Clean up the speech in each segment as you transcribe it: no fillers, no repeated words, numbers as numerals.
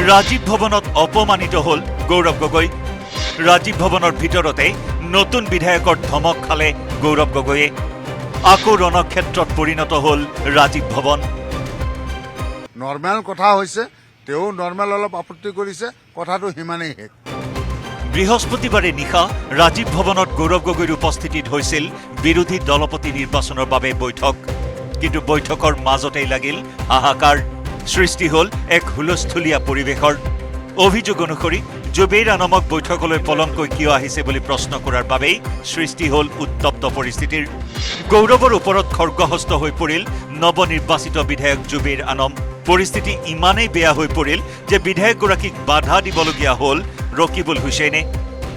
ৰাজীৱ ভৱনত অপমানিত হ'ল গৌৰৱ গগৈ। ৰাজীৱ ভৱনৰ ভিতৰতে নতুন বিধায়কৰ ধমক খালে গৌৰৱ গগৈয়ে। আকৌ ৰণক্ষেত্ৰত পৰিণত হ'ল ৰাজীৱ ভৱন। নৰ্মেল কথা হৈছে, তেওঁ নৰ্মেল অলপ আপত্তি কৰিছে, কথাটো সিমানেই শেষ। বৃহস্পতিবাৰে নিশা ৰাজীৱ ভৱনত গৌৰৱ গগৈৰ উপস্থিতিত হৈছিল বিৰোধী দলপতি নিৰ্বাচনৰ বাবে বৈঠক। কিন্তু বৈঠকৰ মাজতেই লাগিল হাহাকাৰ। সৃষ্টি হ'ল এক হুলস্থুলীয়া পৰিৱেশৰ। অভিযোগ অনুসৰি জুবেইৰ আনমক বৈঠকলৈ পলমকৈ কিয় আহিছে বুলি প্ৰশ্ন কৰাৰ বাবেই সৃষ্টি হ'ল উত্তপ্ত পৰিস্থিতিৰ। গৌৰৱৰ ওপৰত খৰ্গহস্ত হৈ পৰিল নৱনিৰ্বাচিত বিধায়ক জুবেইৰ আনম। পৰিস্থিতি ইমানেই বেয়া হৈ পৰিল যে বিধায়কগৰাকীক বাধা দিবলগীয়া হ'ল ৰকিবুল হুছেইনে।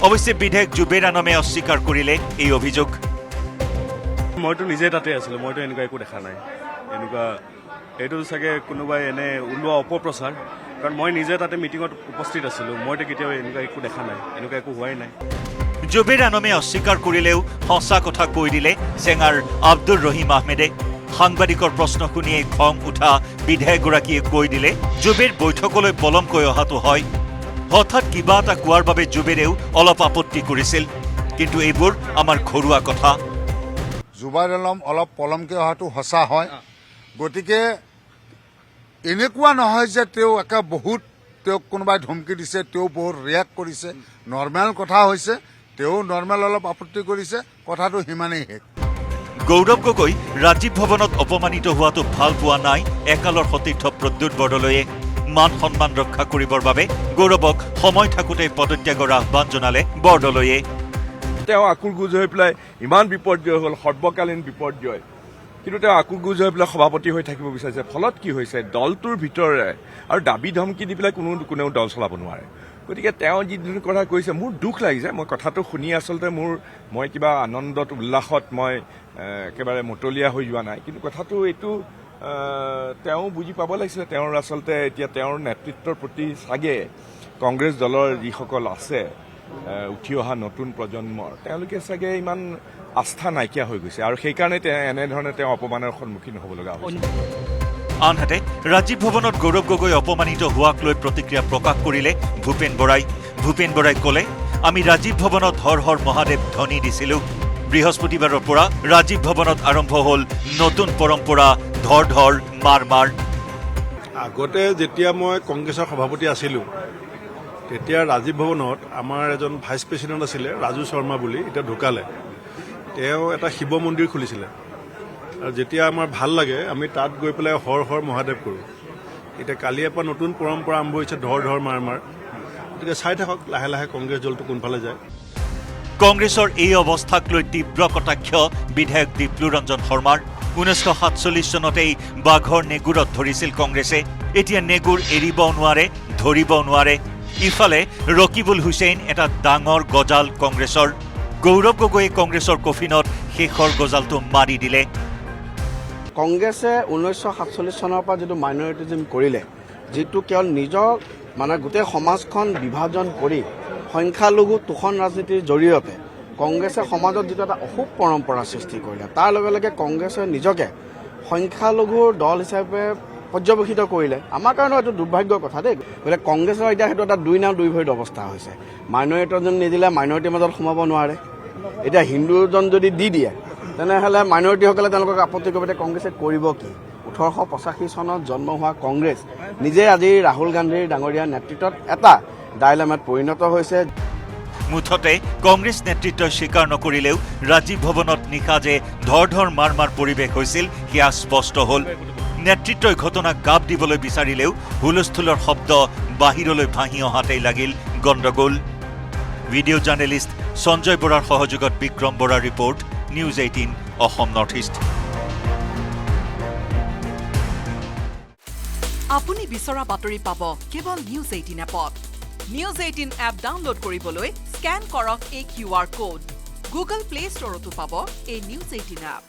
অৱশ্যে বিধায়ক জুবেইৰ আনমে অস্বীকাৰ কৰিলে এই অভিযোগ। মইতো নিজে তাতে আছিলোঁ, মইতো এনেকুৱা একো দেখা নাই। এনেকুৱা এইটো চাগে কোনোবাই এনে ওলোৱা অপপ্ৰচাৰ, কাৰণ মই নিজে তাতে মিটিঙত উপস্থিত আছিলোঁ। মইতো কেতিয়াও এনেকুৱা একো দেখা নাই, এনেকুৱা একো হোৱাই নাই। জুবেইৰ আনমে অস্বীকাৰ কৰিলেও সঁচা কথা কৈ দিলে চেঙাৰ আব্দুৰ ৰহিম আহমেদে। সাংবাদিকৰ প্ৰশ্ন শুনিয়েই খং উঠা বিধায়কগৰাকীয়ে কৈ দিলে জুবেইৰ বৈঠকলৈ পলমকৈ অহাটো হয়। হঠাৎ কিবা এটা কোৱাৰ বাবে জুবেইৰেও অলপ আপত্তি কৰিছিল। কিন্তু এইবোৰ আমাৰ ঘৰুৱা কথা। জুবাইৰ আলম অলপ পলমকৈ অহাটো সঁচা হয়। গতিকে এনেকুৱা নহয় যে তেওঁ একে বহুত তেওঁক কোনোবাই ধমকি দিছে, তেওঁ বহুত ৰিয়েক্ট কৰিছে। নৰ্মেল কথা হৈছে, তেওঁ নৰ্মেল অলপ আপত্তি কৰিছে, কথাটো সিমানেই শেষ। গৌৰৱ গগৈ ৰাজীৱ ভৱনত অপমানিত হোৱাটো ভাল পোৱা নাই একালৰ সতীৰ্থ প্ৰদ্যুৎ বৰদলৈয়ে। মান সন্মান ৰক্ষা কৰিবৰ বাবে গৌৰৱক সময় থাকোঁতে পদত্যাগৰ আহ্বান জনালে বৰদলৈয়ে। তেওঁ আকুলগুজ হৈ পেলাই ইমান বিপৰ্যয় হ'ল, সৰ্বকালীন বিপৰ্যয়, কিন্তু তেওঁ আকুলগুজ হৈ পেলাই সভাপতি হৈ থাকিব বিচাৰিছে। ফলত কি হৈছে, দলটোৰ ভিতৰে আৰু দাবী ধমকি দি পেলাই কোনেও দল চলাব নোৱাৰে। গতিকে তেওঁ যিটো কথা কৈছে, মোৰ দুখ লাগিছে। মই কথাটো শুনি আচলতে মই কিবা আনন্দত উল্লাসত মই একেবাৰে মতলীয়া হৈ যোৱা নাই। কিন্তু কথাটো এইটো তেওঁ বুজি পাব লাগিছিলে। তেওঁৰ আচলতে এতিয়া তেওঁৰ নেতৃত্বৰ প্ৰতি চাগে কংগ্ৰেছ দলৰ যিসকল আছে উঠি অহা নতুন প্ৰজন্মৰ, তেওঁলোকে চাগে ইমান আস্থা নাইকিয়া হৈ গৈছে, আৰু সেইকাৰণে এনেধৰণে তেওঁ অপমানৰ সন্মুখীন হ'ব লগা হৈছে। আনহাতে ৰাজীৱ ভৱনত গৌৰৱ গগৈ অপমানিত হোৱাক লৈ প্ৰতিক্ৰিয়া প্ৰকাশ কৰিলে ভূপেন বৰাই। ভূপেন বৰাই ক'লে, আমি ৰাজীৱ ভৱনত হৰ হৰ মহাদেৱ ধ্বনি দিছিলোঁ। বৃহস্পতিবাৰৰ পৰা ৰাজীৱ ভৱনত আৰম্ভ হ'ল নতুন পৰম্পৰা ধৰ ধৰ মাৰ মাৰ। আগতে যেতিয়া মই কংগ্ৰেছৰ সভাপতি আছিলোঁ, তেতিয়া ৰাজীৱ ভৱনত আমাৰ এজন ভাইচ প্ৰেচিডেণ্ট আছিলে ৰাজু শৰ্মা বুলি, এতিয়া ঢুকালে। তেওঁ এটা শিৱ মন্দিৰ খুলিছিলে, আৰু যেতিয়া আমাৰ ভাল লাগে আমি তাত গৈ পেলাই হৰ হৰ মহাদেৱ কৰোঁ। এতিয়া কালিৰ পৰা নতুন পৰম্পৰা আৰম্ভ হৈছে ধৰ ধৰ মাৰ মাৰ। গতিকে চাই থাকক লাহে লাহে কংগ্ৰেছ দলটো কোনফালে যায়। কংগ্ৰেছৰ এই অৱস্থাক লৈ তীব্ৰ কটাক্ষ বিধায়ক দিপ্লু ৰঞ্জন শৰ্মাৰ। 1947 চনতেই বাঘৰ নেগুৰত ধৰিছিল কংগ্ৰেছে। এতিয়া নেগুৰ এৰিবও নোৱাৰে, ধৰিবও নোৱাৰে। ইফালে ৰকিবুল হুছেইন এটা ডাঙৰ গজাল কংগ্ৰেছৰ। গৌৰৱ গগৈয়ে কংগ্ৰেছৰ কফিনত শেষৰ গজালটো মাৰি দিলে। কংগ্ৰেছে 1947 চনৰ পৰা যিটো মাইনৰিটিজিম কৰিলে, যিটো কেৱল নিজৰ গোটেই সমাজখন বিভাজন কৰি সংখ্যালঘু তোষণ ৰাজনীতিৰ জৰিয়তে কংগ্ৰেছে সমাজত যিটো এটা অশুভ পৰম্পৰা সৃষ্টি কৰিলে, তাৰ লগে লগে কংগ্ৰেছে নিজকে সংখ্যালঘুৰ দল হিচাপে পৰ্যবেক্ষিত কৰিলে। আমাৰ কাৰণেও এইটো দুৰ্ভাগ্যৰ কথা দেই। গতিকে কংগ্ৰেছৰ এতিয়া সেইটো এটা দুই নাও দুই ভৰিত অৱস্থা হৈছে। মাইনৰিটি এজন নিদিলে মাইনৰিটিৰ মাজত সোমাব নোৱাৰে। এতিয়া হিন্দুজন যদি দি দিয়ে, তেনেহ'লে মাইনৰিটিসকলে তেওঁলোকক আপত্তি কৰিব। কংগ্ৰেছে কৰিব কি? 1885 চনত জন্ম হোৱা কংগ্ৰেছ নিজে আজি ৰাহুল গান্ধীৰ ডাঙৰীয়া নেতৃত্বত এটা ডাইলেমাত পৰিণত হৈছে। মুঠতে কংগ্ৰেছ নেতৃত্বই স্বীকাৰ নকৰিলেও ৰাজীৱ ভৱনত নিশা যে ধৰ ধৰ মাৰ মাৰ পৰিৱেশ হৈছিল সেয়া স্পষ্ট হ'ল। নেতৃত্বই ঘটনাক গাপ দিবলৈ বিচাৰিলেও হুলস্থুলৰ শব্দ বাহিৰলৈ ভাহি অহাতেই লাগিল গণ্ডগোল। ভিডিঅ' জাৰ্নেলিষ্ট সঞ্জয় বৰাৰ সহযোগত বিক্ৰম বৰাৰ report, news 18 Assam north east. আপুনি বিচৰা বাতৰি পাব কেৱল নিউজ 18 এপত। নিউজ 18 এপ ডাউনলোড কৰিবলৈ স্কেন কৰক এই QR কোড। গুগল প্লে ষ্টৰতো পাব এই নিউজ 18 এপ।